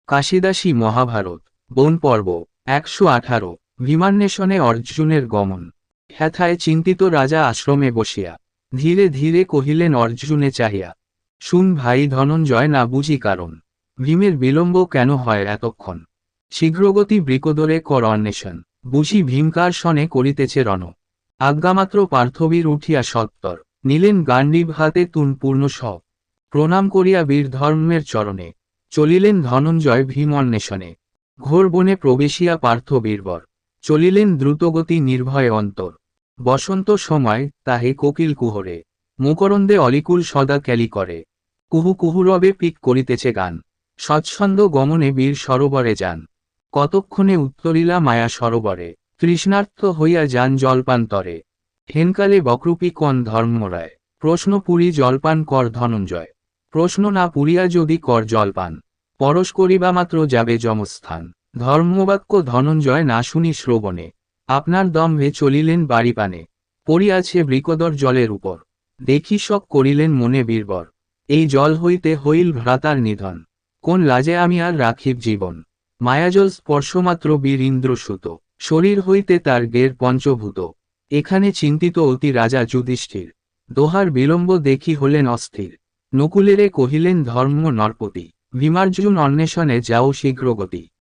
কাশিদাসী মহাভারত বন পর্ব 118 ভীমান্বেষণে অর্জুনের গমন। হেথায় চিন্তিত রাজা আশ্রমে বসিয়া ধীরে ধীরে কহিলেন অর্জুনে চাহিয়া, শুন ভাই ধনঞ্জয়, না বুঝি কারণ ভীমের বিলম্ব কেন হয় এতক্ষণ। শীঘ্রগতি বৃকোদরে কর অন্বেষণ, বুঝি ভীমকার শনে করিতেছে রণ। আজ্ঞামাত্র পার্থবীর উঠিয়া সত্তর, নিলেন গান্ডীব হাতে তুন পূর্ণ সব। প্রণাম করিয়া বীর ধর্মের চরণে চলিলেন ধনঞ্জয় ভীম অন্বেষণে। ঘোর বনে প্রবেশিয়া পার্থ বীরবর চলিলেন দ্রুতগতি নির্ভয়ে অন্তর। বসন্ত সময় তাহে কোকিল কুহরে, মুকরন্দে অলিকুল সদা ক্যালি করে। কুহু কুহুরবে পিক করিতেছে গান, সচ্ছন্দ গমনে বীর সরোবরে যান। কতক্ষণে উত্তরিলা মায়া সরোবরে, তৃষ্ণার্থ হইয়া যান জলপান্তরে। হেনকালে বক্রূপী কন ধর্মরায়, প্রশ্ন পুরি জলপান কর ধনঞ্জয়। প্রশ্ন না পুরিয়া যদি কর জলপান, পরশ করিবা মাত্র যাবে যমস্থান। ধর্মবাক্য ধনঞ্জয় না শুনি শ্রবণে, আপনার দম্ভে চলিলেন বাড়ি পানে। পড়িয়াছে বৃকোদর জলের উপর, দেখি শোক করিলেন মনে বীরবর। এই জল হইতে হইল ভ্রাতার নিধন, কোন লাজে আমি আর রাখিব জীবন। মায়াজল স্পর্শমাত্র বীর ইন্দ্রসূত, শরীর হইতে তার গের পঞ্চভূত। এখানে চিন্তিত অতি রাজা যুধিষ্ঠির, দোহার বিলম্ব দেখি হলেন অস্থির। নকুলেরে কহিলেন ধর্ম নরপতি, ভীমার্জুন অন্বেষণে যাও শীঘ্রগতি।